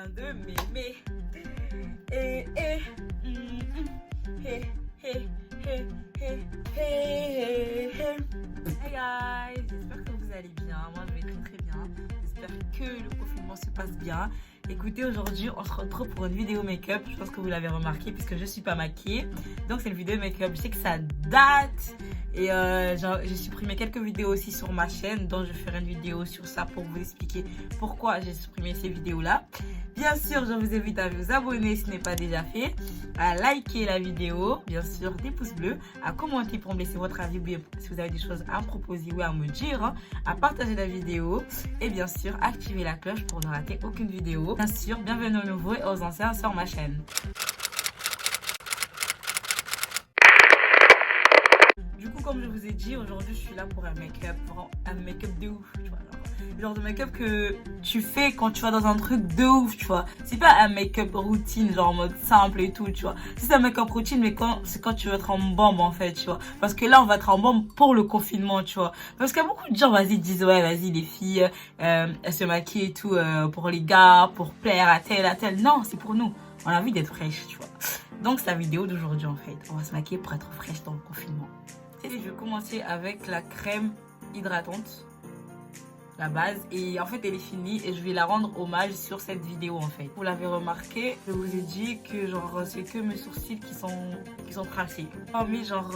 train de m'aimer. Et, hey, hey, hey, hey, hey, hey. Hey guys, j'espère que vous allez bien. Moi, je vais très bien. J'espère que le confinement se passe bien. Écoutez, aujourd'hui, on se retrouve pour une vidéo make-up. Je pense que vous l'avez remarqué puisque je suis pas maquillée. Donc, c'est une vidéo make-up. Je sais que ça date. Et j'ai supprimé quelques vidéos aussi sur ma chaîne. Donc, je ferai une vidéo sur ça pour vous expliquer pourquoi j'ai supprimé ces vidéos-là. Bien sûr, je vous invite à vous abonner si ce n'est pas déjà fait, à liker la vidéo, bien sûr, des pouces bleus, à commenter pour me laisser votre avis, si vous avez des choses à me proposer ou à me dire, à partager la vidéo et bien sûr, activer la cloche pour ne rater aucune vidéo. Bien sûr, bienvenue aux nouveaux et aux anciens sur ma chaîne. Du coup, comme je vous ai dit, aujourd'hui, je suis là pour un make-up de ouf, tu vois. Le genre de make-up que tu fais quand tu vas dans un truc de ouf, tu vois. C'est pas un make-up routine, genre en mode simple et tout, tu vois. C'est un make-up routine, mais c'est quand tu veux être en bombe, en fait, tu vois. Parce que là, on va être en bombe pour le confinement, tu vois. Parce qu'il y a beaucoup de gens, vas-y, disent, ouais, vas-y, les filles, elles se maquillent et tout, pour les gars, pour plaire à tel. Non, c'est pour nous. On a envie d'être fraîche, tu vois. Donc, c'est la vidéo d'aujourd'hui, en fait. On va se maquiller pour être fraîche dans le confinement. Et je vais commencer avec la crème hydratante. La base, et en fait elle est finie et je vais la rendre hommage sur cette vidéo en fait. Vous l'avez remarqué, je vous ai dit que genre c'est que mes sourcils qui sont tracés. Hormis genre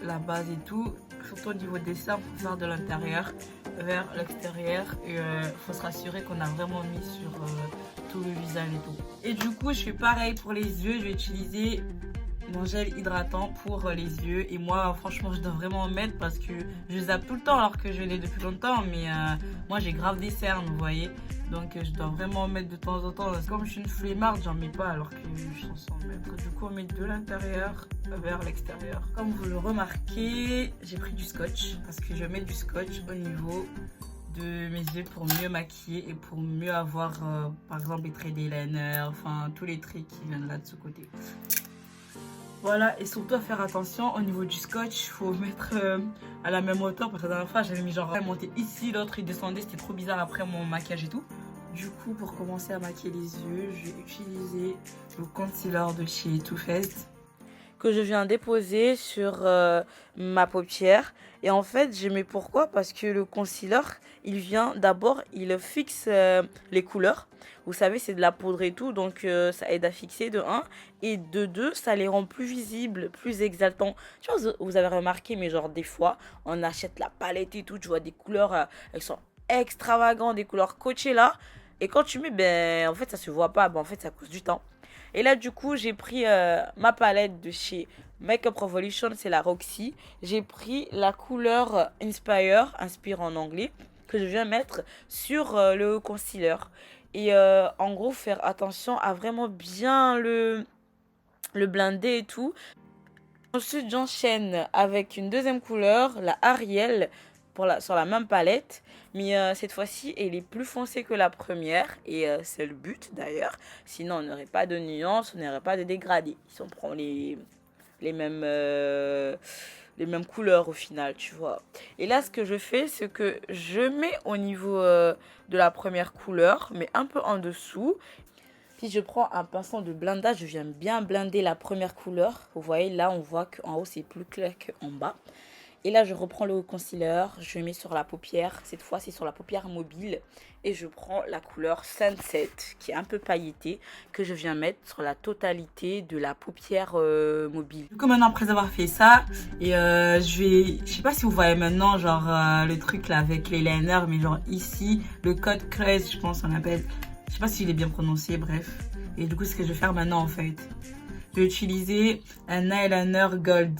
la base et tout, surtout au niveau des cernes, pour faire de l'intérieur vers l'extérieur, et faut se rassurer qu'on a vraiment mis sur tout le visage et tout. Et du coup je fais pareil pour les yeux, je vais utiliser mon gel hydratant pour les yeux. Et moi franchement je dois vraiment en mettre parce que je zappe tout le temps alors que je l'ai depuis longtemps, mais moi j'ai grave des cernes, vous voyez, donc je dois vraiment en mettre de temps en temps. Comme je suis une flemmarde, j'en mets pas alors que je suis censée en mettre. Du coup on met de l'intérieur vers l'extérieur. Comme vous le remarquez, j'ai pris du scotch parce que je mets du scotch au niveau de mes yeux pour mieux maquiller et pour mieux avoir par exemple les traits d'eyeliner, enfin tous les traits qui viennent là de ce côté. Voilà, et surtout à faire attention au niveau du scotch, il faut mettre à la même hauteur parce que la dernière fois j'avais mis genre monté ici, l'autre il descendait, c'était trop bizarre après mon maquillage et tout. Du coup, pour commencer à maquiller les yeux, je vais utiliser le concealer de chez Too Faced que je viens déposer sur ma paupière. Et en fait, j'aimais pourquoi? Parce que le concealer, il vient d'abord, il fixe les couleurs. Vous savez, c'est de la poudre et tout, donc ça aide à fixer de 1. Et de 2, ça les rend plus visibles, plus exaltants. Tu vois, vous avez remarqué, mais genre des fois, on achète la palette et tout, tu vois, des couleurs, elles sont extravagantes, des couleurs Coachella. Et quand tu mets, ben, en fait, ça se voit pas, ben, en fait, ça cause du temps. Et là, du coup, j'ai pris ma palette de chez Makeup Revolution, c'est la Roxy. J'ai pris la couleur Inspire en anglais, que je viens mettre sur le concealer. Et en gros, faire attention à vraiment bien le blender et tout. Ensuite, j'enchaîne avec une deuxième couleur, la Ariel, sur la même palette. Mais cette fois-ci, elle est plus foncée que la première. Et c'est le but d'ailleurs. Sinon, on n'aurait pas de nuances, on n'aurait pas de dégradé. Si on prend les mêmes couleurs au final, tu vois. Et là, ce que je fais, c'est que je mets au niveau de la première couleur, mais un peu en dessous. Puis je prends un pinceau de blindage, je viens bien blinder la première couleur. Vous voyez, là, on voit qu'en haut, c'est plus clair qu'en bas. Et là, je reprends le concealer, je mets sur la paupière. Cette fois, c'est sur la paupière mobile. Et je prends la couleur Sunset, qui est un peu pailletée, que je viens mettre sur la totalité de la paupière mobile. Du coup, maintenant, après avoir fait ça, et je sais pas si vous voyez maintenant, genre, le truc là avec l'eyeliner, mais genre ici, le code 13, je pense, on appelle. Je sais pas s'il est bien prononcé, bref. Et du coup, ce que je vais faire maintenant, en fait, je vais utiliser un eyeliner gold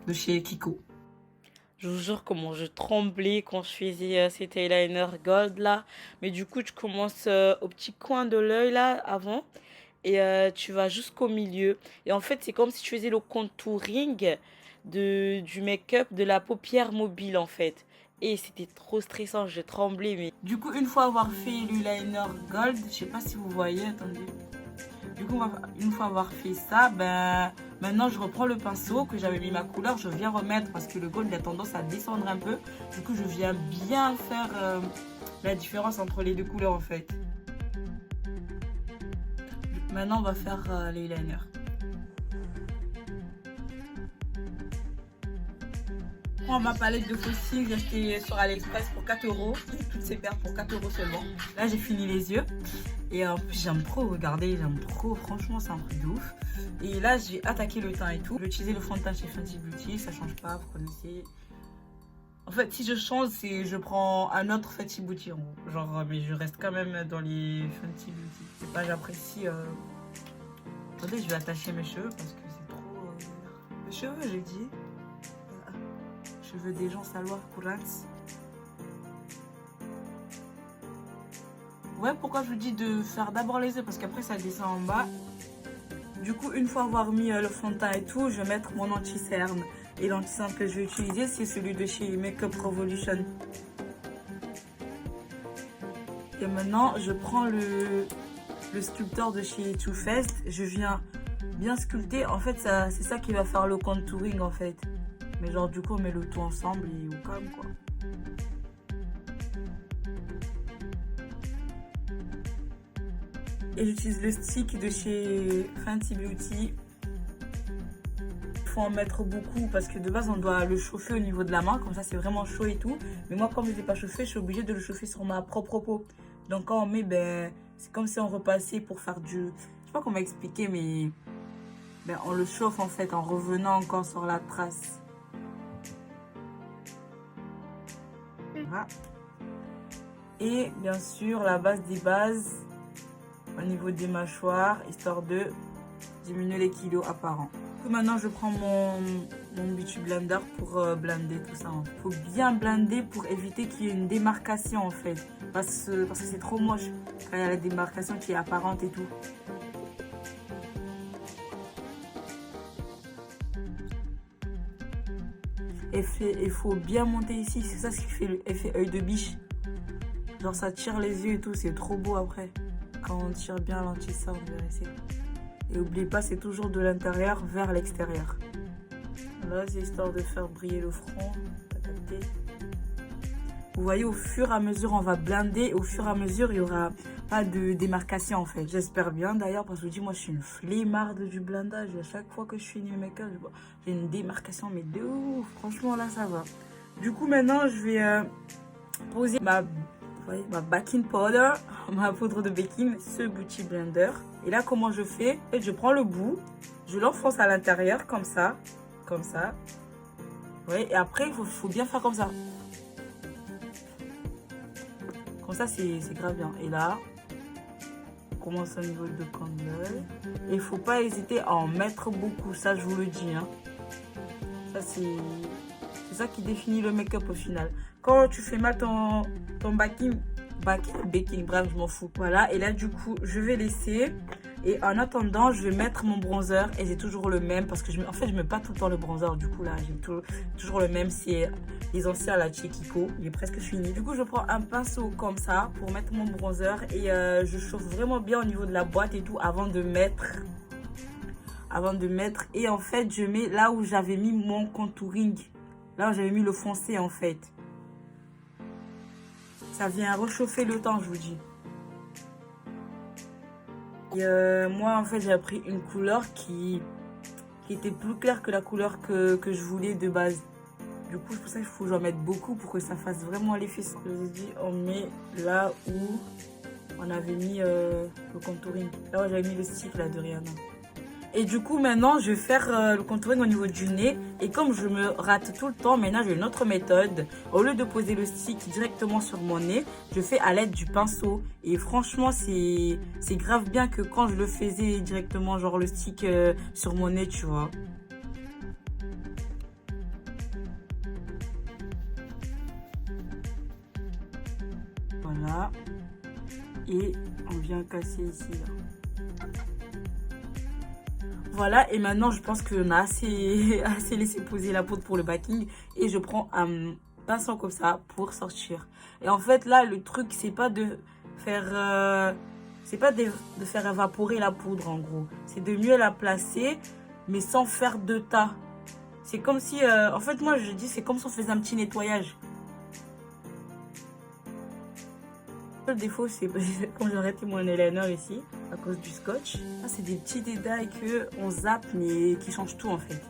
de chez Kiko. Je vous jure comment je tremblais quand je faisais cet eyeliner gold là. Mais du coup, tu commences au petit coin de l'œil là, avant. Et tu vas jusqu'au milieu. Et en fait, c'est comme si tu faisais le contouring du make-up de la paupière mobile, en fait. Et c'était trop stressant, je tremblais. Mais du coup, une fois avoir fait l'eyeliner gold, je sais pas si vous voyez, attendez. Du coup, une fois avoir fait ça, ben, maintenant je reprends le pinceau que j'avais mis ma couleur, je viens remettre parce que le gold a tendance à descendre un peu. Du coup, je viens bien faire la différence entre les deux couleurs en fait. Maintenant, on va faire l'eyeliner. Je prends ma palette de faux cils, j'ai acheté sur AliExpress pour 4 euros. Toutes ces paires pour 4 euros seulement. Là, j'ai fini les yeux. Et en plus, j'aime trop regarder, j'aime trop. Franchement, c'est un truc de ouf. Et là, j'ai attaqué le teint et tout. Je vais utiliser le fond de teint chez Fenty Beauty, ça change pas, vous connaissez. En fait, si je change, c'est je prends un autre Fenty Beauty en gros. Genre, mais je reste quand même dans les Fenty Beauty. C'est pas, j'apprécie. Attendez, je vais attacher mes cheveux parce que c'est trop. Mes cheveux, j'ai dit. Cheveux des gens salois, courants. Ouais, pourquoi je vous dis de faire d'abord les yeux parce qu'après ça descend en bas. Du coup, une fois avoir mis le fond de teint et tout, je vais mettre mon anti-cerne. Et l'anti-cerne que je vais utiliser, c'est celui de chez Makeup Revolution. Et maintenant, je prends le sculpteur de chez Too Faced. Je viens bien sculpter. En fait, c'est ça qui va faire le contouring en fait. Mais genre, du coup, on met le tout ensemble et au calme quoi. Et j'utilise le stick de chez Fenty Beauty. Il faut en mettre beaucoup parce que de base on doit le chauffer au niveau de la main. Comme ça c'est vraiment chaud et tout. Mais moi comme je ne l'ai pas chauffé, je suis obligée de le chauffer sur ma propre peau. Donc quand on met, ben, c'est comme si on repassait pour faire du... Je sais pas comment expliquer mais... Ben, on le chauffe en fait en revenant encore sur la trace. Voilà. Et bien sûr la base des bases au niveau des mâchoires, histoire de diminuer les kilos apparents. Maintenant, je prends mon Beauty Blender pour blender tout ça. Il faut bien blender pour éviter qu'il y ait une démarcation en fait. Parce que c'est trop moche quand il y a la démarcation qui est apparente et tout. Il faut bien monter ici. C'est ça ce qui fait l'effet œil de biche. Genre ça tire les yeux et tout. C'est trop beau après. Quand on tire bien l'anti-cerne, vous verrez. Et n'oubliez pas, c'est toujours de l'intérieur vers l'extérieur. Là, c'est histoire de faire briller le front. Vous voyez, au fur et à mesure, on va blinder. Au fur et à mesure, il n'y aura pas de démarcation, en fait. J'espère bien, d'ailleurs, parce que je vous dis, moi, je suis une flemmarde du blindage. À chaque fois que je finis mes make-up, j'ai une démarcation, mais de ouf. Franchement, là, ça va. Du coup, maintenant, je vais poser ma baking powder, ma poudre de baking, ce Beauty Blender. Et là, comment je fais? Je prends le bout, je l'enfonce à l'intérieur, comme ça. Ouais, et après, il faut bien faire comme ça. Comme ça, c'est grave bien. Et là, on commence au niveau de coin de l'œil. Et il ne faut pas hésiter à en mettre beaucoup, ça, je vous le dis. Hein. Ça, c'est ça qui définit le make-up au final. Quand tu fais mal ton baking, bref, je m'en fous. Voilà, et là, du coup, je vais laisser. Et en attendant, je vais mettre mon bronzer. Et j'ai toujours le même, parce que en fait, je mets pas tout le temps le bronzer. Du coup, là, j'ai toujours le même. C'est les anciens, la Kiko. Il est presque fini. Du coup, je prends un pinceau comme ça pour mettre mon bronzer. Et je chauffe vraiment bien au niveau de la boîte et tout avant de mettre. Et en fait, je mets là où j'avais mis mon contouring. Là où j'avais mis le foncé, en fait. Ça vient réchauffer le teint, je vous dis. Et moi, en fait, j'ai pris une couleur qui était plus claire que la couleur que je voulais de base. Du coup, c'est pour ça qu'il faut que j'en mette beaucoup pour que ça fasse vraiment l'effet. Je vous ai dit, on met là où on avait mis le contouring. Là où j'avais mis le stick là, de Rihanna. Et du coup, maintenant, je vais faire le contouring au niveau du nez. Et comme je me rate tout le temps, maintenant, j'ai une autre méthode. Au lieu de poser le stick directement sur mon nez, je fais à l'aide du pinceau. Et franchement, c'est grave bien que quand je le faisais directement, genre le stick sur mon nez, tu vois. Voilà. Et on vient casser ici, là. Voilà, et maintenant je pense qu'on a assez laissé poser la poudre pour le backing. Et je prends un pinceau comme ça pour sortir. Et en fait là, le truc, c'est pas de faire faire évaporer la poudre en gros. C'est de mieux la placer, mais sans faire de tas. C'est comme si, en fait moi je dis, c'est comme si on faisait un petit nettoyage. Le défaut, c'est quand j'ai arrêté mon eyeliner ici, à cause du scotch. Ça, c'est des petits détails que on zappe, mais qui changent tout en fait.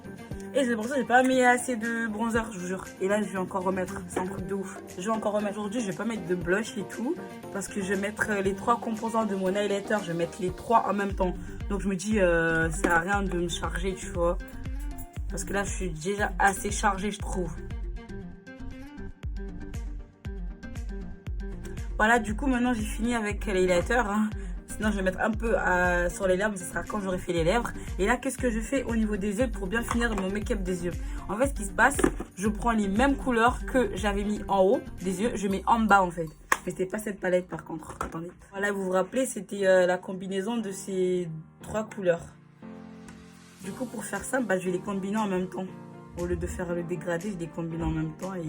Et c'est pour ça que j'ai pas mis assez de bronzer, je vous jure. Et là, je vais encore remettre. C'est un truc de ouf. Je vais encore remettre. Aujourd'hui, je vais pas mettre de blush et tout. Parce que je vais mettre les 3 composants de mon highlighter. Je vais mettre les 3 en même temps. Donc, je me dis, ça sert à rien de me charger, tu vois. Parce que là, je suis déjà assez chargée, je trouve. Voilà, du coup, maintenant, j'ai fini avec l'highlighter. Hein. Sinon, je vais mettre un peu sur les lèvres, mais ce sera quand j'aurai fait les lèvres. Et là, qu'est-ce que je fais au niveau des yeux pour bien finir mon make-up des yeux? En fait, ce qui se passe, je prends les mêmes couleurs que j'avais mis en haut des yeux, je mets en bas en fait. Mais c'était pas cette palette par contre. Attendez. Voilà, vous vous rappelez, c'était la combinaison de ces 3 couleurs. Du coup, pour faire ça, bah, je vais les combiner en même temps. Au lieu de faire le dégradé, je les combine en même temps et...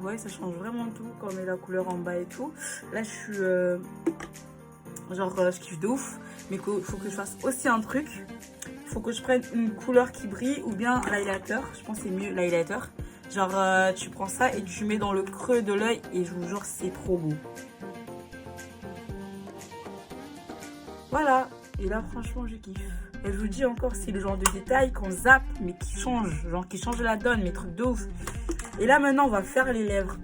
Ouais, ça change vraiment tout quand on met la couleur en bas et tout. Là, je suis je kiffe de ouf. Mais il faut que je fasse aussi un truc. Il faut que je prenne une couleur qui brille ou bien l'highlighter. Je pense que c'est mieux l'highlighter. Genre, tu prends ça et tu mets dans le creux de l'œil et je vous jure, c'est trop beau. Voilà. Et là, franchement, je kiffe. Et je vous dis encore, c'est le genre de détail qu'on zappe, mais qui change. Genre, qui change la donne, mais trucs de ouf. Et là, maintenant, on va faire les lèvres.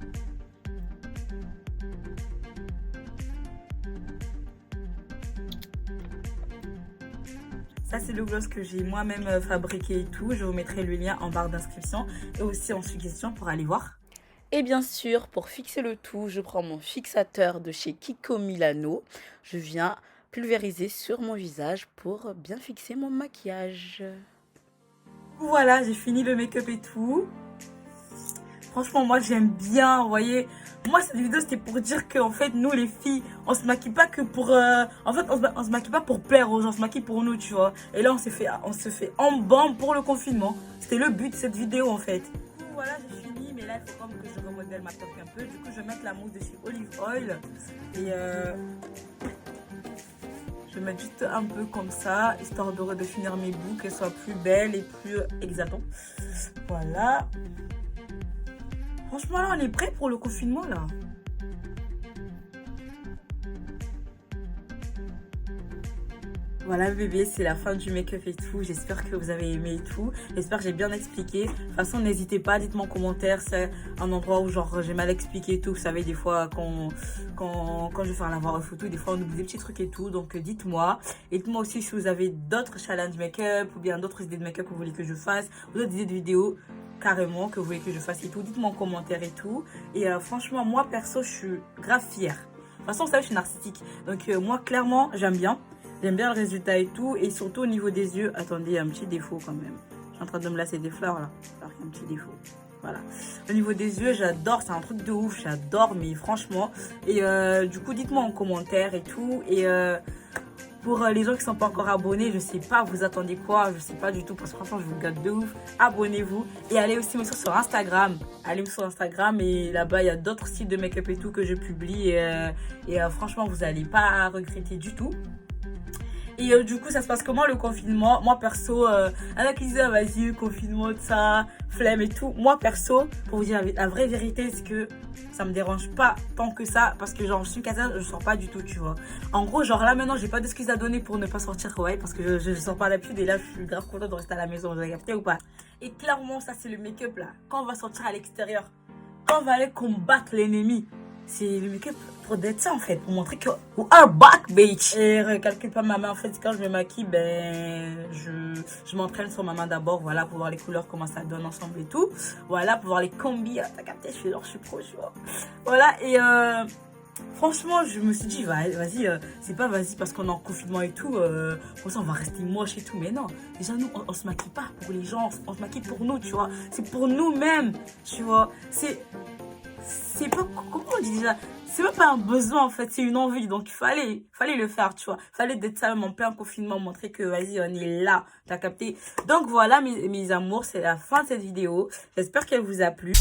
Ça, c'est le gloss que j'ai moi-même fabriqué et tout. Je vous mettrai le lien en barre d'inscription et aussi en suggestion pour aller voir. Et bien sûr, pour fixer le tout, je prends mon fixateur de chez Kiko Milano. Je viens pulvériser sur mon visage pour bien fixer mon maquillage. Voilà, j'ai fini le make-up et tout. Franchement, moi, j'aime bien, vous voyez. Moi, cette vidéo, c'était pour dire qu'en fait, nous, les filles, on se maquille pas que pour... En fait, on se maquille pas pour plaire aux gens, on se maquille pour nous, tu vois. Et là, on se fait en bande pour le confinement. C'était le but de cette vidéo, en fait. Voilà, j'ai fini, mais là, il faut quand même que je remodèle ma perruque un peu. Du coup, je vais mettre la mousse de chez Olive Oil. Et je vais mettre juste un peu comme ça, histoire de finir mes boucles, qu'elles soient plus belles et plus exaltantes. Voilà. Franchement, là, on est prêt pour le confinement, là. Voilà, bébé, c'est la fin du make-up et tout. J'espère que vous avez aimé et tout. J'espère que j'ai bien expliqué. De toute façon, n'hésitez pas, dites-moi en commentaire. C'est un endroit où, genre, j'ai mal expliqué et tout. Vous savez, des fois, quand je vais faire la voir photo, des fois, on oublie des petits trucs et tout. Donc, dites-moi. Et dites-moi aussi si vous avez d'autres challenges make-up ou bien d'autres idées de make-up que vous voulez que je fasse. Ou d'autres idées de vidéos carrément que vous voulez que je fasse et tout. Dites-moi en commentaire et tout. Et franchement, moi, perso, je suis grave fière. De toute façon, vous savez, je suis narcissique. Donc, moi, clairement, j'aime bien. J'aime bien le résultat et tout. Et surtout au niveau des yeux. Attendez, il y a un petit défaut quand même. Je suis en train de me lasser des fleurs là. Alors qu'il y a un petit défaut. Voilà. Au niveau des yeux, j'adore. C'est un truc de ouf. J'adore, mais franchement. Et du coup, dites-moi en commentaire et tout. Et pour les gens qui ne sont pas encore abonnés, je sais pas, vous attendez quoi? Je sais pas du tout. Parce que franchement, je vous gâte de ouf. Abonnez-vous. Et allez aussi me suivre sur Instagram. Allez me sur Instagram. Et là-bas, il y a d'autres sites de make-up et tout que je publie. Et franchement, vous n'allez pas regretter du tout. Et du coup, ça se passe comment le confinement? Moi, perso, il y en a qui disaient, ah, vas-y, confinement, tout ça, flemme et tout. Moi, perso, pour vous dire la vraie vérité, c'est que ça me dérange pas tant que ça. Parce que, genre, je suis une caserne, je sors pas du tout, tu vois. En gros, genre, là, maintenant, j'ai pas d'excuses à donner pour ne pas sortir, ouais, parce que je sors pas d'habitude. Et là, je suis grave contente de rester à la maison. Vous avez capté ou pas? Et clairement, ça, c'est le make-up, là. Quand on va sortir à l'extérieur, quand on va aller combattre l'ennemi, c'est le make-up pour d'être ça en fait, pour montrer que we are back bitch. Et recalcule pas ma main en fait, quand je me maquille, ben je m'entraîne sur ma main d'abord, voilà, pour voir les couleurs, comment ça donne ensemble et tout. Voilà, pour voir les combis, t'as capté, je suis pro, tu vois. Voilà, et franchement, je me suis dit, vas-y, c'est pas vas-y parce qu'on est en confinement et tout, pour ça on va rester moche et tout, mais non. Déjà, nous, on se maquille pas pour les gens, on se maquille pour nous, tu vois. C'est pour nous-mêmes, tu vois. C'est pas, comment on dit déjà, c'est même pas un besoin en fait, c'est une envie, donc il fallait le faire, tu vois, fallait d'être ça même en plein confinement, montrer que vas-y, on est là, t'as capté. Donc voilà mes amours, c'est la fin de cette vidéo, j'espère qu'elle vous a plu.